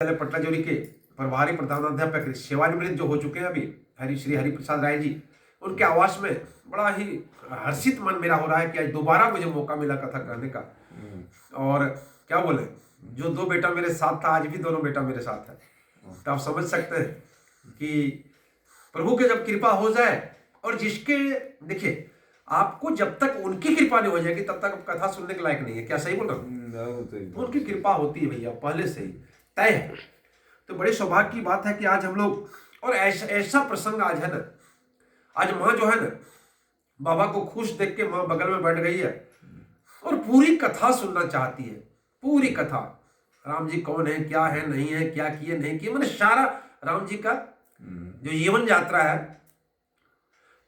पटना जोड़ी के प्रभारी प्रधानाध्यापक सेवानिवृत्त जो हो चुके हैं अभी श्री हरिप्रसाद राय जी, उनके आवास में बड़ा ही हर्षित मन मेरा हो रहा है कि आज दोबारा मुझे मौका मिला कथा कहने का। और क्या बोले, जो दो बेटा मेरे साथ था आज भी दोनों बेटा मेरे साथ है। तो आप समझ सकते हैं कि प्रभु की जब कृपा हो जाए, और जिसके देखिए आपको जब तक उनकी कृपा नहीं हो जाएगी तब तक कथा सुनने के लायक नहीं है। क्या सही बोल रहा हूँ? उनकी कृपा होती है भैया, पहले से ही तय है। तो बड़े सौभाग्य की बात है कि आज हम लोग, और ऐसा प्रसंग आज है ना, आज माँ जो है ना, बाबा को खुश देख के माँ बगल में बैठ गई है और पूरी कथा सुनना चाहती है। पूरी कथा, राम जी कौन है, क्या है, नहीं है, क्या किए नहीं किए, मैंने सारा राम जी का जो जीवन यात्रा है,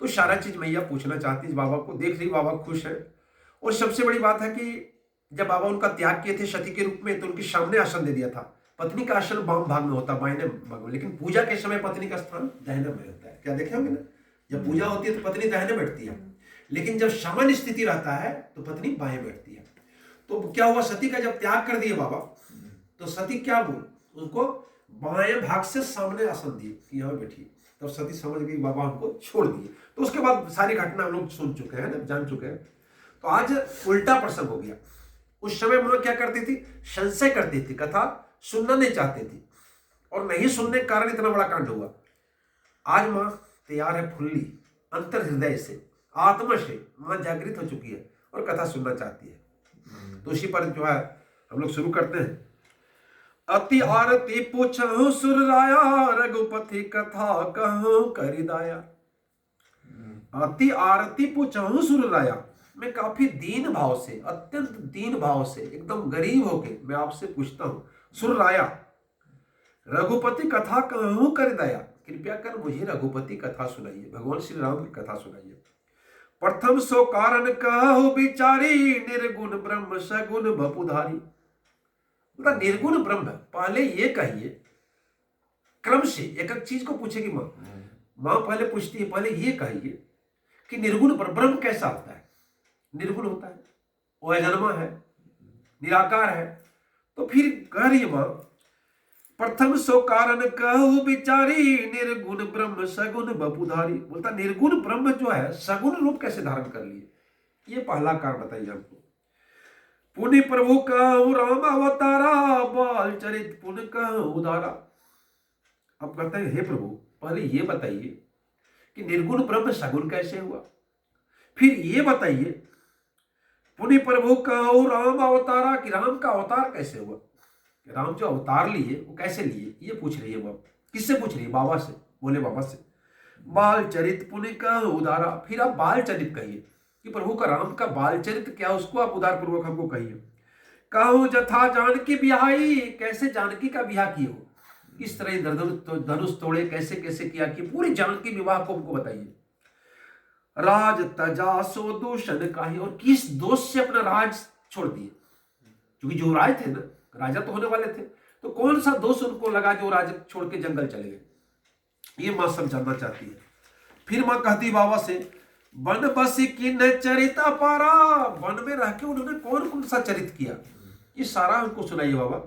तो सारा चीज मैया पूछना चाहती है। बाबा को देख रही, बाबा खुश है। और सबसे बड़ी बात है कि जब बाबा उनका त्याग किए थे सती के रूप में, तो उनके सामने आसन दे दिया था। पत्नी का आसन वाम भाग में होता, बाइने भाग में, लेकिन पूजा के समय पत्नी का स्थान दाहिने में होता है। क्या देखे होंगे ना, जब पूजा होती है तो पत्नी दाहिने बैठती है, लेकिन जब सामान्य स्थिति रहता है तो पत्नी बाएं बैठती है। तो क्या हुआ, सती का जब त्याग कर दिए बाबा, तो सती क्या बोल, उनको बाएं भाग से सामने आसन दिए कि यहाँ बैठिए। तब सती समझ गई बाबा हमको छोड़ दिए। तो उसके बाद सारी घटना हम लोग सुन चुके हैं ना, जान चुके हैं। तो आज उल्टा प्रसंग हो गया। उस समय मां क्या करती थी, संशय करती थी, कथा सुनना नहीं चाहती थी, और नहीं सुनने के कारण इतना बड़ा कांड हुआ। आज मां तैयार है, फुल्ली अंतर हृदय से, आत्मा से मां जागृत हो चुकी है और कथा सुनना चाहती है। तो उसी पर जो है हम लोग शुरू करते हैं। अति आरती पूछहु सुर राया, रघुपति कथा कहूं करिदाया। अति आरती पूछहु सुर राया, मैं काफी दीन भाव से, अत्यंत दीन भाव से, एकदम गरीब होके मैं आपसे पूछता हूं, सुर राया, रघुपति कथा कहूं करिदाया, कृपया कर मुझे रघुपति कथा सुनाइए, भगवान श्री राम की कथा सुनाइए। प्रथम सो कारण कहु बिचारी, निर्गुण ब्रह्म सगुण बपुधारी। मतलब निर्गुण ब्रह्म, पहले ये कहिए, क्रम से एक एक चीज को पूछेगी माँ। माँ पहले पूछती है, पहले ये कहिए कि निर्गुण ब्रह्म कैसा होता है। निर्गुण होता है, वो अजन्मा है, निराकार है। तो फिर कह रही है माँ, प्रथम सो कारण कहु बिचारी, निर्गुण ब्रह्म सगुण बपुधारी। बोलता निर्गुण ब्रह्म जो है सगुण रूप कैसे धारण कर लिए, ये पहला कारण बताइए हमको। पुनि प्रभु कहु राम अवतारा, बाल चरित पुन कहु उदारा। अब कहते हैं हे प्रभु पहले ये बताइए कि निर्गुण ब्रह्म सगुण कैसे हुआ, फिर ये बताइए पुनि प्रभु कहु राम अवतारा, कि राम का अवतार कैसे हुआ, राम जो अवतार लिए वो कैसे लिए, ये पूछ रही है बाबा। किससे पूछ रही है? बाबा से, बोले बाबा से। बाल चरित पुनि कहु उदारा, फिर आप बाल चरित कहिए कि प्रभु का, राम का बाल चरित्र क्या, उसको आप उदार पूर्वक हमको कहिए। कहूं जथा जानकी बिहाई, कैसे जानकी का बिहार किए हो, किस तरह धनुष तोड़े, कैसे कैसे किया कि पूरी जानकी विवाह को हमको बताइए। राज तजा सो दूषण काहि, और किस दोष से अपना राज छोड़ दिए, क्योंकि जो राज थे ना, राजा तो होने वाले थे, तो कौन सा दोष उनको लगा जो राज छोड़ के जंगल चले गए, ये मां सब जानना चाहती है। फिर मां कहती बाबा से, वन बसी की न चरिता पारा, वन में रह के उन्होंने कौन कौन सा चरित किया, ये सारा हमको सुनाइए बाबा।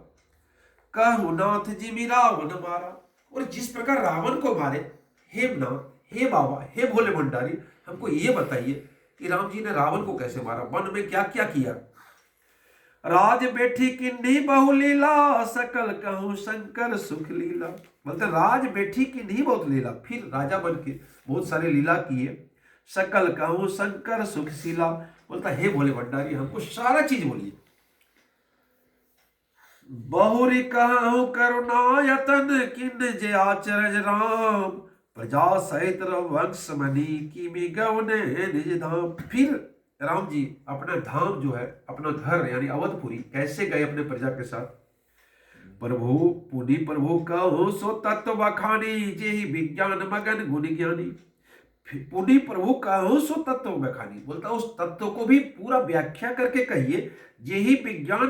कहु नाथ जी मेरा रावण मारा, और जिस प्रकार रावण को मारे, हे नाथ, हे बाबा, हे भोले भंडारी, हमको ये बताइए कि राम जी ने रावण को कैसे मारा, वन में क्या क्या किया। राज बैठी किन्हीं बहु लीला, सकल कहूं शंकर सुख लीला। बोलते राज बैठी किन्हीं बहुत लीला, फिर राजा बन के बहुत सारे लीला किए। सकल कहूं शंकर सुख शीला, बोलता हे भोले भंडारी हमको सारा चीज बोलिए। बहुरी कहूं करुणायतन, किन जे आचरज राम, प्रजा सहित वंश मणि की मिगवने निज धाम। फिर राम जी अपना धाम जो है, अपना घर यानी अवधपुरी कैसे गए अपने प्रजा के साथ। प्रभु पुनि प्रभु कहूं सो तत्व बखानी, जे विज्ञान मगन गुण ज्ञानी। पुनि प्रभु कहूं सो तत्व बखानी, बोलता उस तत्व को भी पूरा व्याख्या करके कहिए। जे ही विज्ञान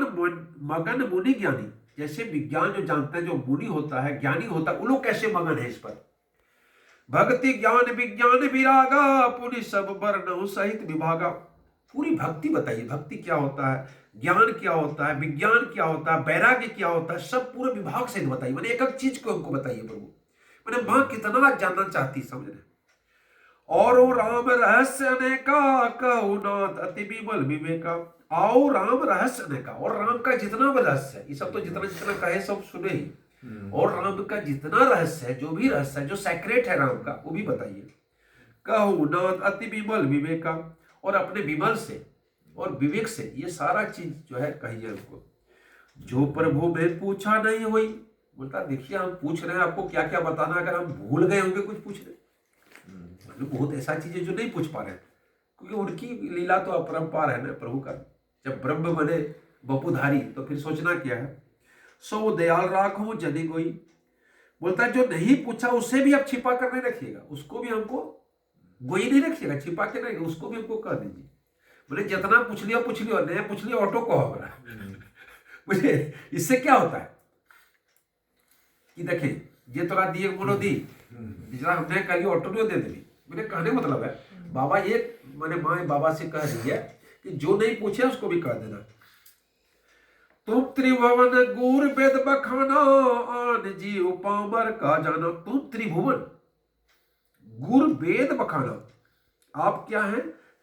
मगन मुनि ज्ञानी, जैसे विज्ञान जो जानते हैं, जो मुनि होता है, ज्ञानी होता है, वो लोग कैसे मगन है इस पर। भक्ति ज्ञान विज्ञान विरागा, पुनि सब वर्णहु सहित विभागा। पूरी भक्ति बताइए, भक्ति क्या होता है, ज्ञान क्या होता है, विज्ञान क्या होता है, वैराग्य क्या होता है, सब पूरे विभाग से बताइए। मैंने एक एक चीज को हमको बताइए प्रभु। मैंने माँ कितना जानना चाहती, समझ रहे। और राम रहस्य अनेका कहु नाथ अति विमल विवेका। आओ राम रहस्य अनेका, और राम का जितना भी रहस्य है, ये सब तो जितना जितना कहे सब सुने ही। और राम का जितना रहस्य है, जो भी रहस्य है, जो सेक्रेट है राम का, वो भी बताइए। कहु नाथ अति विमल विवेका, और अपने विमल से और विवेक से ये सारा चीज जो है कहिए हमको। जो प्रभु में पूछा नहीं हुई, बोलता देखिए हम पूछ रहे हैं आपको क्या क्या बताना, अगर हम भूल गए होंगे कुछ पूछ रहे, बहुत ऐसा चीज है जो नहीं पूछ पा रहे, क्योंकि उनकी लीला तो अपरंपार है ना प्रभु का। जब ब्रह्म बने बपुधारी तो फिर सोचना क्या है। सो दयाल राखो जनी कोई, बोलता है जो नहीं पूछा उससे भी आप छिपा कर नहीं रखिएगा, उसको भी हमको गोई नहीं रखिएगा, छिपा के नहीं, उसको भी हमको कह दीजिए। बोले जितना पूछ लिया नया पूछ लिया ऑटो को होगा। मुझे इससे क्या होता है कि देखिए ये तोरा दिए बोलो दी बिजला हमने कह लिया ऑटो नहीं दे देवी। मेरे कहने मतलब है बाबा ये मैंने माँ बाबा से कह रही है कि जो नहीं पूछे उसको भी कह देना। तुम त्रिभुवन गुर वेद बखाना आन जीव पामर का जाना। तुम त्रिभुवन गुर वेद बखाना, आप क्या हैं,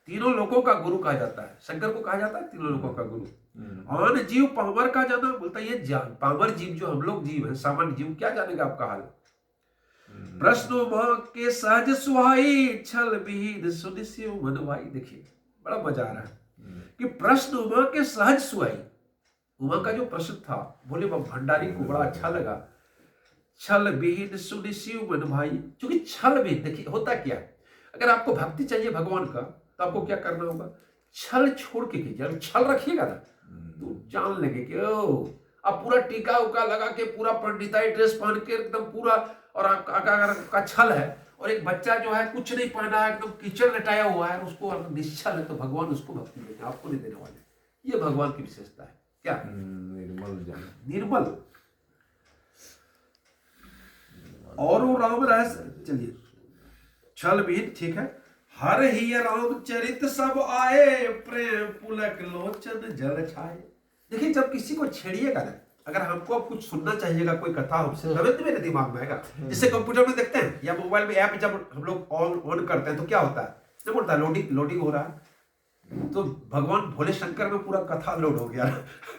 तीनों लोगों का गुरु कहा जाता है, शंकर को कहा जाता है तीनों लोगों का गुरु। आन जीव पामर का जाना, बोलता ये जान पामर जीव जो हम लोग जीव हैं, सामान्य जीव क्या जानेगा आपका हाल। प्रश्नो मां के सहज सुहाई छल विहीन सुनिस्यो मन भाई। देखिए बड़ा मजा आ रहा है कि प्रश्न उमा के सहज सुहाई, उमा का जो प्रश्न था बोले भंडारी को बड़ा अच्छा लगा। छल विहीन सुनिस्यो मन भाई, क्योंकि छल भी देखिए होता क्या, अगर आपको भक्ति चाहिए भगवान का तो आपको क्या करना होगा, छल छोड़ के कीजिए। छल रखिएगा ना तो जान लेंगे कि ओ अब पूरा टीका उका लगा के पूरा पंडिताई ड्रेस पहन के एकदम पूरा, और आपका छल है, और एक बच्चा जो है कुछ नहीं पहना है एकदम कीचड़ लटाया हुआ है, उसको निश्चल है, तो भगवान उसको भक्ति देते हैं, आपको नहीं देने वाले। ये भगवान की विशेषता है क्या, निर्मल जान निर्मल। और वो राम रहस्य, चलिए छल भी ठीक है। हर ही रामचरित सब आए प्रेम पुलक लोचन जल छाए। देखिए जब किसी को छेड़िएगा ना, अगर हमको अब कुछ सुनना चाहिएगा कोई कथा हमसे, तुरंत मेरे दिमाग में आएगा। जिससे कंप्यूटर में देखते हैं या मोबाइल में ऐप जब हम लोग ऑन करते हैं तो क्या होता है, जब बोलता है लोडिंग हो रहा है, तो भगवान भोले शंकर में पूरा कथा लोड हो गया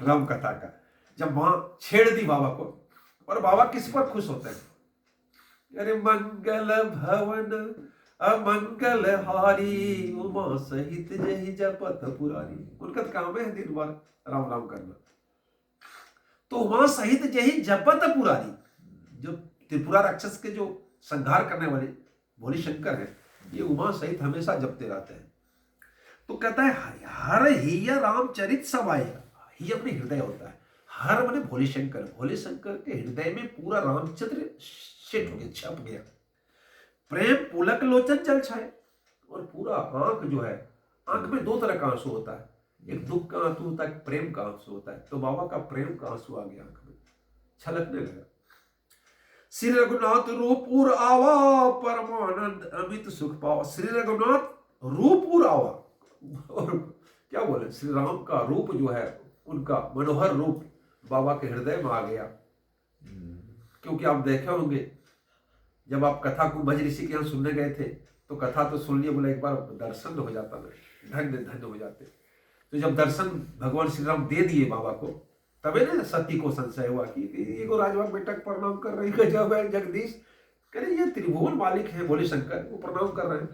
राम कथा का। जब वहां छेड़ दी बाबा को, और बाबा किस पर खुश होते हैं, अरे मंगल भवन अमंगल हारी उमा सहित जही जपत पुरारी। उनका काम है दिन भर राम राम करना। तो उमा सहित जही जपत पुरारी, जो त्रिपुरा राक्षस के जो संहार करने वाले भोले शंकर है, ये उमा सहित हमेशा जपते रहते हैं। तो कहता है हर ही रामचरित सब आएगा, ही अपने हृदय होता है, हर माने भोले शंकर के हृदय में पूरा रामचंद्र सेट हो गया, छप गया। प्रेम पुलक लोचन जल छाए, और पूरा आंख जो है, आंख में दो तरह का आंसू होता है, एक दुख का आंसू होता है, प्रेम का आंसू होता है। तो बाबा का प्रेम का आंसू आ गया आंख में, छलकने लगा। श्री रघुनाथ रूपुर आवा परमानंद अमित सुख पावा। श्री रघुनाथ रूपुर आवा, और क्या बोले, श्री राम का रूप जो है, उनका मनोहर रूप बाबा के हृदय में आ गया। क्योंकि आप देखे होंगे जब आप कथा को कुंभज ऋषि के यहाँ सुनने गए थे, तो कथा तो सुन लिए, बोला एक बार दर्शन हो जाता ना, धन्य हो जाते। तो जब दर्शन भगवान श्री राम दे दिए बाबा को, तबे ना सती को संशय हुआ कि एगो राजवा बेटा प्रणाम कर रही है, जब है जगदीश करे ये त्रिभुवन मालिक है भोले शंकर, वो प्रणाम कर रहे हैं।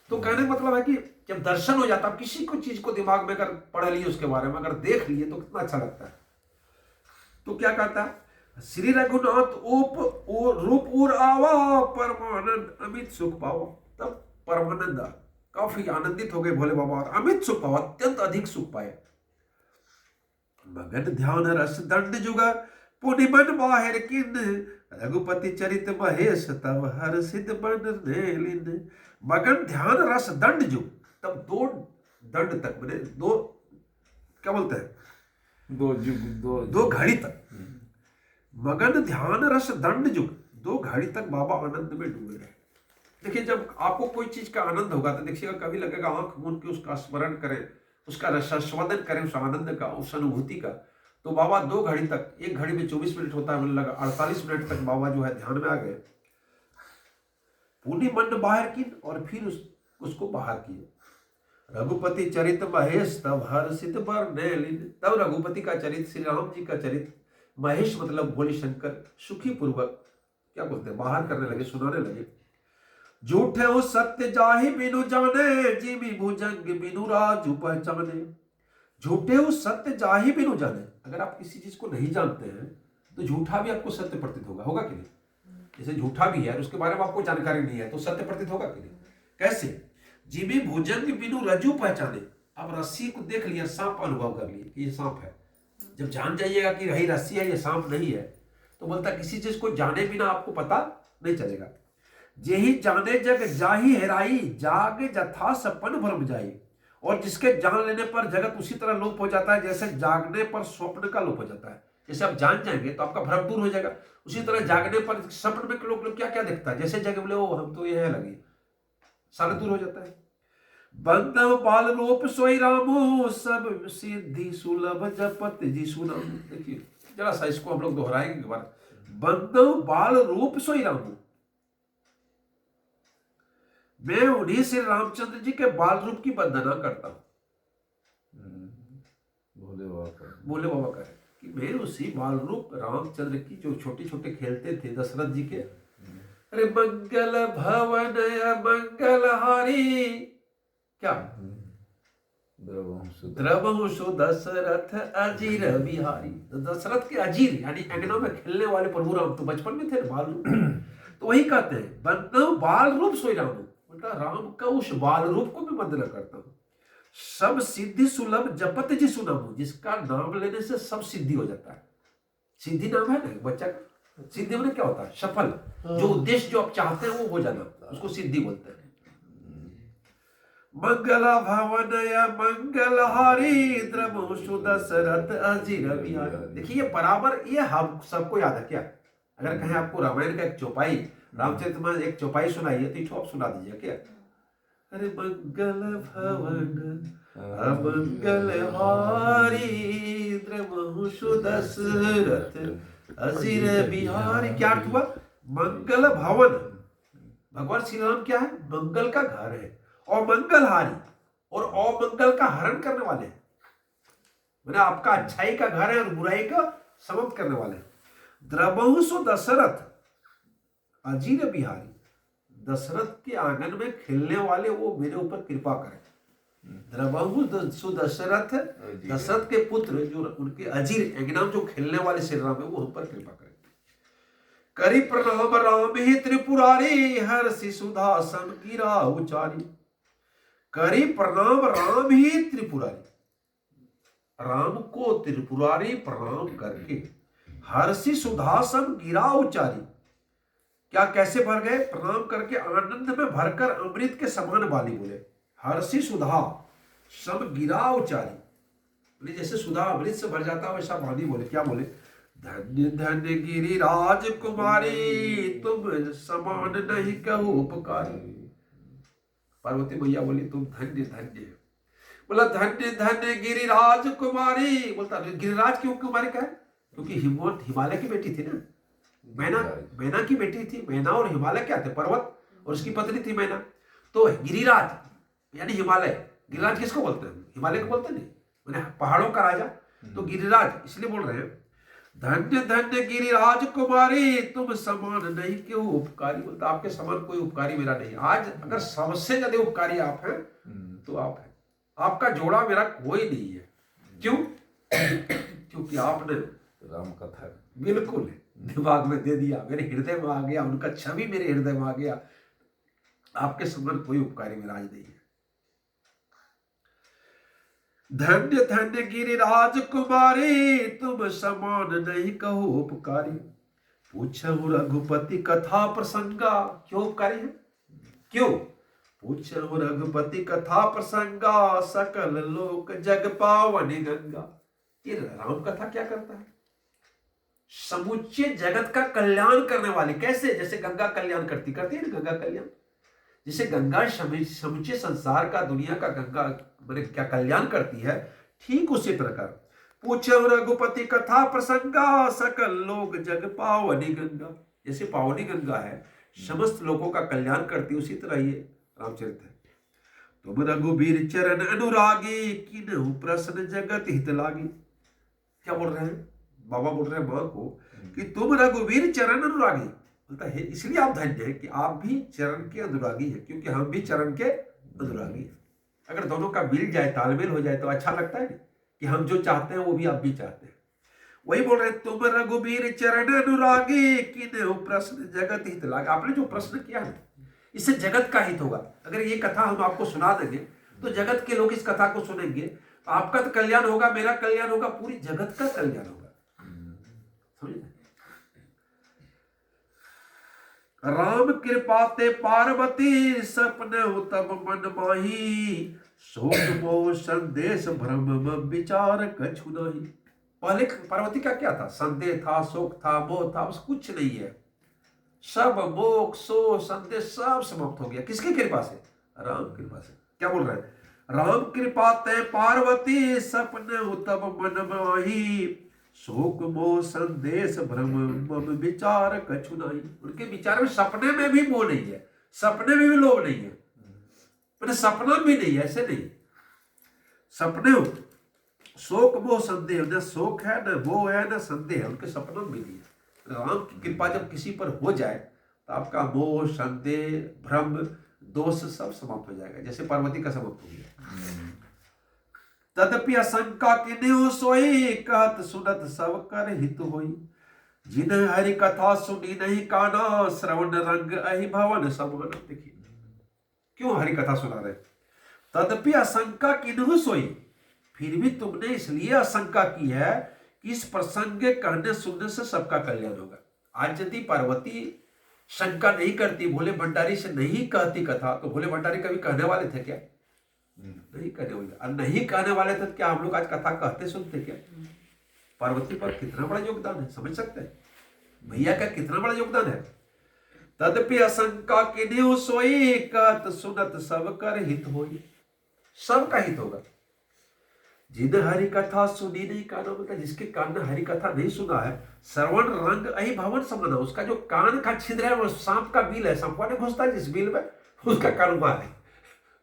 तो कहने मतलब है कि जब दर्शन हो जाता, किसी को चीज को दिमाग में अगर पढ़ लिए उसके बारे में, अगर देख लिए तो कितना अच्छा लगता है। तो क्या कहता है, श्री रघुनाथ रूप उर आवा परमानंद अमित सुख पावा। तब परमानंद काफी आनंदित हो गए भोले बाबा, और अमित सुख पावा, अत्यंत अधिक सुख पाए। मगन ध्यान रस दंड जुगा पुनि मन बाहिर किन, रघुपति चरित महेश तब हर सिद्ध बन लिन। मगन ध्यान रस दंड जुग, तब दो दंड तक, मैंने दो क्या बोलते हैं, दो घड़ी तक, मगन ध्यान रस दंड जुग, 2 घड़ी तक बाबा आनंद में डूबे रहे। देखिए, जब आपको कोई चीज का आनंद होगा तो देखिएगा, कभी लगेगा आंख मूंद के उसका स्मरण करें, उसका रसास्वादन करें, उस आनंद का, उस अनुभूति का। तो बाबा 2 घड़ी तक, 1 घड़ी में 24 मिनट होता है, मुझे लगा 48 मिनट तक बाबा जो है ध्यान में आ गए। पुनि मन बाहर की, और फिर उसको बाहर किए। रघुपति चरित महेश तब हर्षित बरने लीन। तब रघुपति का चरित्र, श्री राम जी का चरित्र, महेश मतलब भोले शंकर, सुखी पूर्वक क्या बोलते हैं, बाहर करने लगे, सुनाने लगे। झूठे हो सत्य जाहि बिनु जाने, जीवी भुजंग बिनु राजू पहचाने। झूठे हो सत्य जाहि बिनु जाने, अगर आप किसी चीज को नहीं जानते हैं तो झूठा भी आपको सत्य प्रतीत होगा, होगा कि नहीं? जैसे झूठा भी है, उसके बारे में आपको जानकारी नहीं है तो सत्य प्रतीत होगा कि नहीं? कैसे? जीवी भुजंग बिनु रज्जु पहचाने। अब रस्सी को देख लिया, सांप अनुभव कर लिए कि ये सांप है। जब जान जाइएगा कि रही रस्सी है, ये सांप नहीं है, तो बोलता किसी चीज को जाने बिना आपको पता नहीं चलेगा। जेहि जाने जग जाहि हेराई, जाग जथा सपन भ्रम जाई। और जिसके जान लेने पर जगत उसी तरह लोप हो जाता है जैसे जागने पर स्वप्न का लोप हो जाता है। जैसे आप जान जाएंगे तो आपका भ्रम दूर हो जाएगा, उसी तरह जागने पर स्वप्न में लोग क्या क्या देखता है, जैसे जगह बोले ओ हम तो ये है लगी, सारा दूर हो जाता है। बंदव बाल रूप सोई रामो, सब सिद्धि सुलभ जपत जी सुनाम। देखिए जरा सा इसको हम लोग दोहराएंगे एक बार। बंदव बाल रूप सोई रामो, मैं उन्हीं श्री रामचंद्र जी के बाल रूप की वंदना करता हूं। भोले बाबा कहे कि मैं उसी बाल रूप रामचंद्र की, जो छोटे छोटे खेलते थे दशरथ जी के, अरे मंगल भवन मंगल हारी, क्या द्रवंशु दशरथ अजीर बिहारी। दशरथ के अजीर यानी अंगना में खेलने वाले प्रभु राम तो बचपन में थे बाल रूप। तो वही कहते हैं बंदव बाल रूप सोई राम, मतलब राम का उस बाल रूप को मैं वंदना करता हूँ। सब सिद्धि सुलभ जपत जी सुनामू, जिसका नाम लेने से सब सिद्धि हो जाता है। सिद्धि नाम है ना बच्चा का, सिद्धि में क्या होता है, सफल, जो उद्देश्य जो आप चाहते हैं वो हो जाना, उसको सिद्धि बोलते हैं। मंगल भवन मंगल हारी, द्रवंशु दशरथ अजीर बिहारी। देखिए बराबर ये हम सबको याद है क्या? अगर कहें आपको रामायण का एक चौपाई, रामचरितमानस एक चौपाई सुनाइए तो इठो आप सुना दीजिए क्या? अरे मंगल भवन अमंगल हारी, द्रवंशु दशरथ अजीर बिहारी। क्या अर्थ हुआ? मंगल भवन, भगवान श्री राम क्या है? मंगल का घर है, और मंगलहारी, और अमंगल का हरण करने वाले हैं। मैंने आपका अच्छाई का घर है और बुराई का समाप्त करने वाले हैं। द्रवंशु दशरथ अजीर बिहारी, दशरथ के आंगन में खेलने वाले वो मेरे ऊपर कृपा करें। द्रवंशु दशरथ, दशरथ के पुत्र जो उनके अजीर अंगना में जो खेलने वाले श्री राम है वो हम पर कृपा करें। करी प्रणाम राम ही त्रिपुरारी, हर्षि सुधा सन गिरा उचारी। करी प्रणाम राम ही त्रिपुरारी, राम को त्रिपुरारी प्रणाम करके, हर्षि सुधासन गिरा उचारी। क्या कैसे भर गए? प्रणाम करके आनंद में भरकर अमृत के समान वाली बोले। हर्षि सुधा सब गिरा उचारी, जैसे सुधा अमृत से भर जाता है वैसा वाणी बोले। क्या बोले? धन्य धन्य गिरिराज कुमारी, तुम समान नहीं कहू उपकारी। पार्वती मैया बोली तुम धन्य धन्य। बोला धन्य धन्य गिरिराज कुमारी। बोलता गिरिराज क्यों कुमारी का है? क्योंकि हिमालय की बेटी थी ना, मैना की बेटी थी। मैना और हिमालय क्या थे? पर्वत, और उसकी पत्नी थी मैना। तो गिरिराज यानी हिमालय। गिरिराज किसको बोलते हैं? हिमालय को बोलते नहीं, मैंने पहाड़ों का राजा। तो गिरिराज इसलिए बोल रहे हैं धन्य धन्य गिरिराज कुमारी, तुम समान नहीं क्यों उपकारी। बोलता आपके समान कोई उपकारी मेरा नहीं। आज अगर सबसे ज्यादा उपकारी आप हैं तो आप हैं, आपका जोड़ा मेरा कोई नहीं है। क्यों? क्योंकि आपने राम कथा बिल्कुल दिमाग में दे दिया, मेरे हृदय में आ गया, उनका छवि मेरे हृदय में आ गया। आपके समान कोई उपकारी मेरा आज नहीं है। धन्य धन्य गिरिराज कुमारी, तुम समान नहीं कहो उपकारी। पूछहु रघुपति कथा प्रसंगा। क्यों उपकारी है? क्यों? पूछहु रघुपति कथा प्रसंगा, सकल लोक जग पावनी गंगा। ये राम कथा क्या करता है? समुच्चय जगत का कल्याण करने वाली। कैसे? जैसे गंगा कल्याण करती है ना, गंगा कल्याण। जिसे गंगा समूचे संसार का, दुनिया का गंगा मैंने क्या कल्याण करती है, ठीक उसी प्रकार पूछो रघुपति कथा प्रसंगा, सकल लोग जग पावनी गंगा। जैसे पावनी गंगा है, समस्त लोगों का कल्याण करती, उसी तरह ये रामचरित है। तुम रघुबीर चरण अनुरागी, किन्हु प्रश्न जगत हित लागी। क्या बोल रहे हैं बाबा? बोल रहे हैं माँ को कि तुम रघुबीर चरण अनुरागी, बोलता है इसलिए आप धन्य है कि आप भी चरण के अनुरागी हैं, क्योंकि हम भी चरण के अनुरागी हैं। अगर दोनों का मिल जाए, तालमेल हो जाए तो अच्छा लगता है कि हम जो चाहते हैं वो भी आप भी चाहते हैं। वही बोल रहे हैं, तुम रघुबीर चरण अनुरागी, किन्हु प्रश्न जगत हित लागी। आपने जो प्रश्न किया है इससे जगत का हित होगा। अगर ये कथा हम आपको सुना देंगे तो जगत के लोग इस कथा को सुनेंगे, तो आपका तो कल्याण होगा, मेरा कल्याण होगा, पूरी जगत का कल्याण होगा। समझे? राम कृपा ते पार्वती, सपने हो तब मन माही, सोच मोह संदेश भ्रम विचार कछु नहीं। पहले पार्वती का क्या था? संदेह था, शोक था, मोह था, बस कुछ नहीं है। सब मोह शोक संदेह सब समाप्त हो गया। किसकी कृपा से? राम कृपा से। क्या बोल रहे हैं? राम कृपा ते पार्वती, सपने हो तब मन माही, शोक मोह संदेश भ्रम मम विचार कछु नहीं। उनके विचार में सपने में भी मोह नहीं है, सपने में भी लोभ नहीं है, मैंने सपना भी नहीं है, ऐसे नहीं। सपने हो, शोक मोह संदेह, न शोक है, न मोह है, न संदेह है, उनके सपनों में नहीं है। राम की कृपा जब किसी पर हो जाए तो आपका मोह संदेह भ्रम दोष सब समाप्त हो जाएगा, जैसे पार्वती का समाप्त हो गया। तदपि आशंका किन्हु सोई, कहत सुनत सब कर हित होई, जिन हरि कथा सुनी नहीं काना, श्रवण रंग अहि भवन समान। देखिए क्यों हरि कथा सुना रहे? तदपि आशंका किन्हु सोई, फिर भी तुमने इसलिए आशंका की है कि इस प्रसंग के कहने सुनने से सबका कल्याण होगा। आज यदि पार्वती शंका नहीं करती, भोले भंडारी से नहीं कहती कथा, तो भोले भंडारी कभी कहने वाले थे क्या? नहीं कहने वाले। और नहीं कहने वाले थे, क्या हम लोग आज कथा कहते सुनते क्या? पार्वती पर कितना बड़ा योगदान है, समझ सकते हैं भैया का कितना बड़ा योगदान है। तदपि आशंका किन्हु सोई, कहत सुनत सब कर हित होई, सबका हित होगा। जिन हरि कथा सुनी नहीं काना, मतलब जिसके कान ने हरि कथा नहीं सुना है, श्रवण रंग अहि भवन समना, उसका जो कान का छिद्र है वो सांप का बिल है, सांपवा ने घुसता है जिस बिल में, उसका कान वहां है,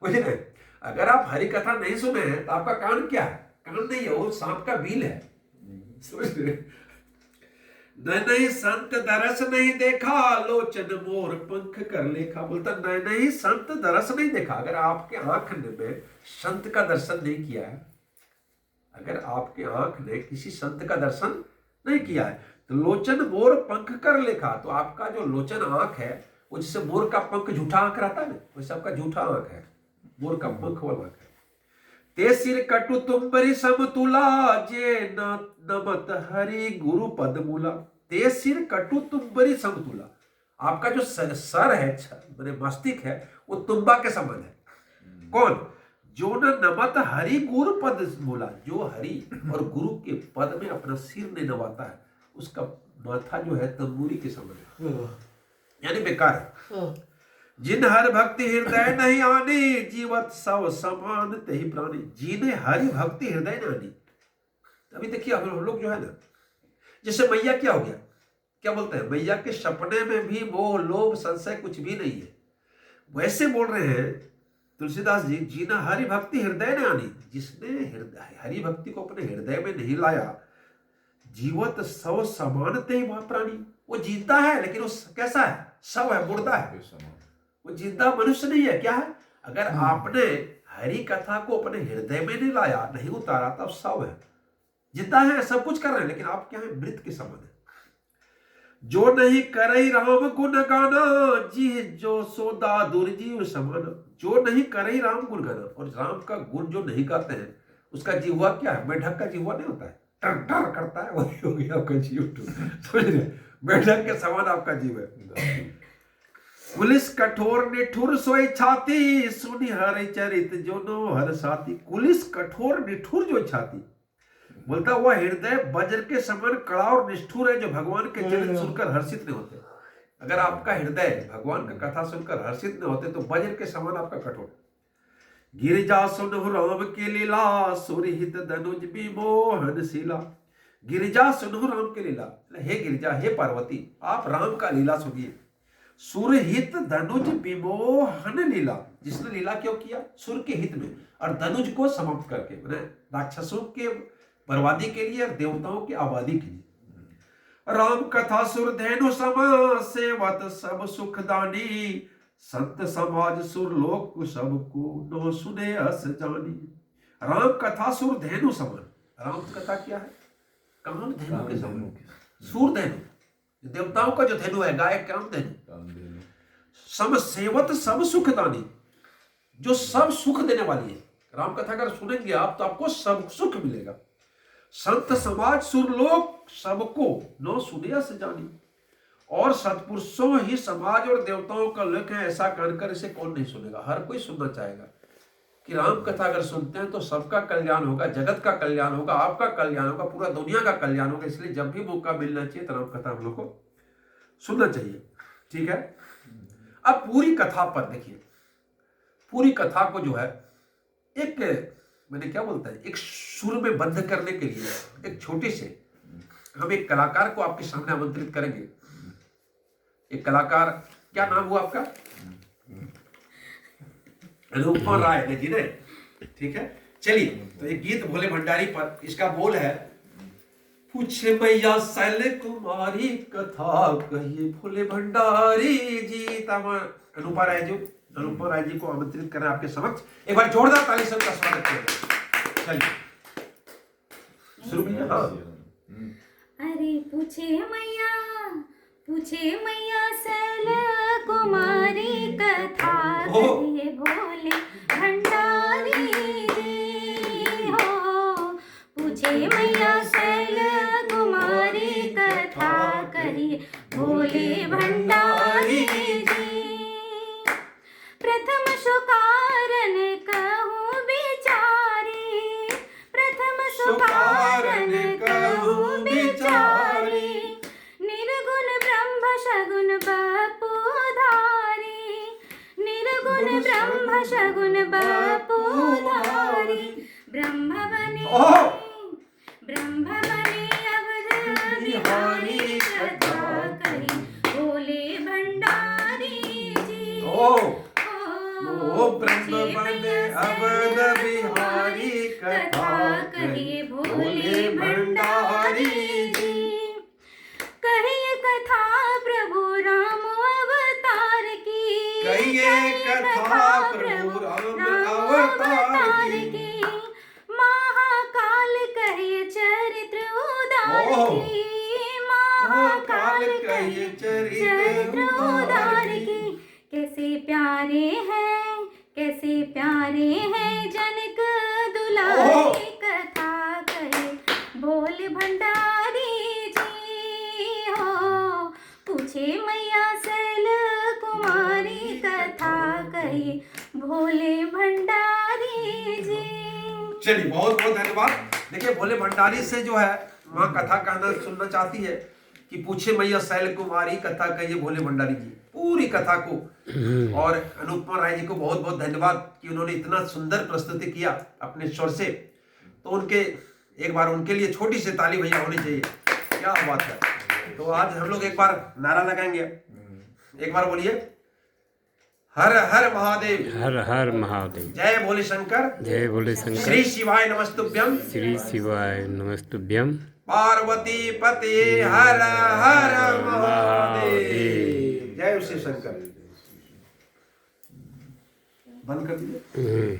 बुझे नहीं? अगर आप हरि कथा नहीं सुने हैं तो आपका कान क्या है? कान नहीं है, वो सांप का बिल है। समझ रहे? नहीं संत दरस नहीं देखा, लोचन मोर पंख कर लेखा। बोलता नहीं संत दरस नहीं देखा। अगर आपके आंख में संत का दर्शन नहीं किया है, अगर आपके आंख ने किसी संत का दर्शन नहीं किया है, तो लोचन मोर पंख कर लेखा, तो आपका जो लोचन आंख है वो जैसे मोर का पंख झूठा आंख रहता है ना, वैसे आपका झूठा आंख है, मोर का पंख वाला आंख है। ते सिर कटु तुम बरी समतुला, जे नमत हरि गुरु पद मूला। ते सिर कटु तुम बरी समतुला, आपका जो सर है, मेरे मस्तिष्क है, वो तुम्बा के समान है। कौन? जो न नमत हरि गुरु पद मूला, जो हरि और गुरु के पद में अपना सिर नहीं नवाता है, उसका माथा जो है तंबूरी के समान है, यानी बेकार है। जिन हर भक्ति हृदय नहीं आनी, जीवत सब समान तेहि प्राणी। जिन्हें हरि भक्ति हृदय नहीं आनी, अभी देखिए हम लोग जो है ना, जैसे मैया क्या हो गया, क्या बोलते हैं, मैया के सपने में भी मोह लोभ संशय कुछ भी नहीं है। वैसे बोल रहे हैं तुलसीदास जी, जिन हरि भक्ति हृदय ने आनी, जिसने हरि भक्ति को अपने हृदय में नहीं लाया, जीवत सव समानते वह प्राणी, वो जीता है लेकिन वो कैसा है? सव है, मुर्दा है, वो जिंदा मनुष्य नहीं है। क्या है? अगर आपने हरि कथा को अपने हृदय में नहीं लाया, नहीं उतारा, तब सव है, जिंदा है, सब कुछ कर रहे हैं, लेकिन आप क्या है? मृत के समान है। जो नहीं करई राम गुण गाना, जी जो सोदा दुर्जीव समान। जो नहीं करई राम गुण गाना, और राम का गुण जो नहीं गाते हैं, उसका जीवा क्या है? मेढक का जीवा नहीं होता है, टर टर करता है, वही हो गया आपका जीव। समझ रहे? मेढक के समान आपका जीव है। कुलिस कठोर निठुर सोई छाती, सुनि हरि चरित जो नो हर साथी। कुलिस कठोर निठुर जो छाती, बोलता हुआ हृदय वज्र के समान कड़ा और निष्ठुर है, जो भगवान के चरित्र सुनकर हर्षित नहीं होते। अगर आपका हृदय भगवान का कथा सुनकर हर्षित न होते तो वज्र के समान आपका कठोर। गिरिजा सुनहु राम के लीला, सुरहित धनुज विमोहन शिला। गिरिजा सुनहु राम के लीला, हे गिरिजा, हे पार्वती, आप राम का लीला सुनिए। सुरहित धनुज विमोहन लीला, जिसने लीला क्यों किया? सुर के हित में, और धनुज को समाप्त करके, मैंने राक्षसों के बर्बादी के लिए और देवताओं की आबादी के लिए। राम कथा सुर धेनु सम, सेवत सब सुखदानी। संत समाज सुर लोक सबको, नो सुने अस जानी। राम कथा सुर धेनु समान, राम कथा क्या है? काम धेनु के समान। सूर धेनु, देवताओं का जो धेनु है, गाय काम धेनु। सम सेवत सब सुखदानी, जो सब सुख देने वाली है। राम कथा अगर सुनेंगे आप तो आपको सब सुख मिलेगा। संत समाज सुरलोक सबको, नो सुनिया से जानी। और सत्पुरुषों ही समाज और देवताओं का लक्ष्य है, ऐसा कहकर इसे कौन नहीं सुनेगा? हर कोई सुनना चाहेगा कि राम कथा अगर सुनते हैं तो सबका कल्याण होगा, जगत का कल्याण होगा, आपका कल्याण होगा, पूरा दुनिया का कल्याण होगा। इसलिए जब भी मौका मिलना चाहिए तो राम कथा हम लोग को सुनना चाहिए। ठीक है, अब पूरी कथा पर देखिए, पूरी कथा को जो है एक, मैंने क्या बोलता है, एक सुर में बंद करने के लिए एक छोटे से हम एक कलाकार को आपके सामने आमंत्रित करेंगे। एक कलाकार, क्या नाम हुआ आपका? अनुपमा राय जी ने। ठीक है, चलिए तो एक गीत भोले भंडारी पर, इसका बोल है, पूछे मैया शैल कुमारी कथा कहिए भोले भंडारी जी। अनुपमा राय जी, अनुपमा राय जी को आमंत्रित करें आपके समक्ष। एक बार जोरदार ताली से उनका स्वागत करें। चलिए शुरू कीजिए। हाँ। अरे पूछे मैया शैल कुमारी कथा कहिए भोले भंडारी जी हो। पूछे मैया शैल कुमारी कथा कहिए भोले भंडारी जी। प्रथम सुकारन कहूँ बिचारी, प्रथम सुकारन कहूँ बिचारी। निर्गुण ब्रह्म सगुण बपुधारी, निर्गुण ब्रह्म सगुण बपुधारी। ब्रह्म बने अवध बिहारी कथा कही भोले भंडारी जी। ब्रह्म बने अवध बिहारी कथा कहिए भोले भंडारी जी। कहिए कथा प्रभु राम अवतार की, कहिए कथा प्रभु राम अवतार की। महाकाल कहिए चरित्र उदार की, महाकाल कहिए चरित्र उदार की। कैसे प्यारे हैं, कैसे प्यारे हैं जनक दुलारी कथा कहे भोले भंडारी जी हो। पूछे मैया शैल कुमारी कथा कहे भोले भंडारी जी। चलिए बहुत बहुत धन्यवाद। देखिए भोले भंडारी से जो है माँ कथा कहना सुनना चाहती है कि पूछे मैया शैल कुमारी कथा कहिए भोले भंडारी जी, पूरी कथा को। और अनुपमा राय जी को बहुत बहुत धन्यवाद कि उन्होंने इतना सुंदर प्रस्तुति किया अपने स्वर से। तो उनके एक बार उनके लिए छोटी सी ताली भैया होनी चाहिए, क्या बात है। तो आज हम लोग एक बार नारा लगाएंगे, एक बार बोलिए, हर हर महादेव, हर हर महादेव, जय भोले शंकर, जय भोले शंकर, श्री शिवाय नमस्तुभ्यम, श्री शिवाय नमस्तुभ्यम, पार्वती पति हर हर महादेव, जय श्री शंकर। बंद कर दीजिए।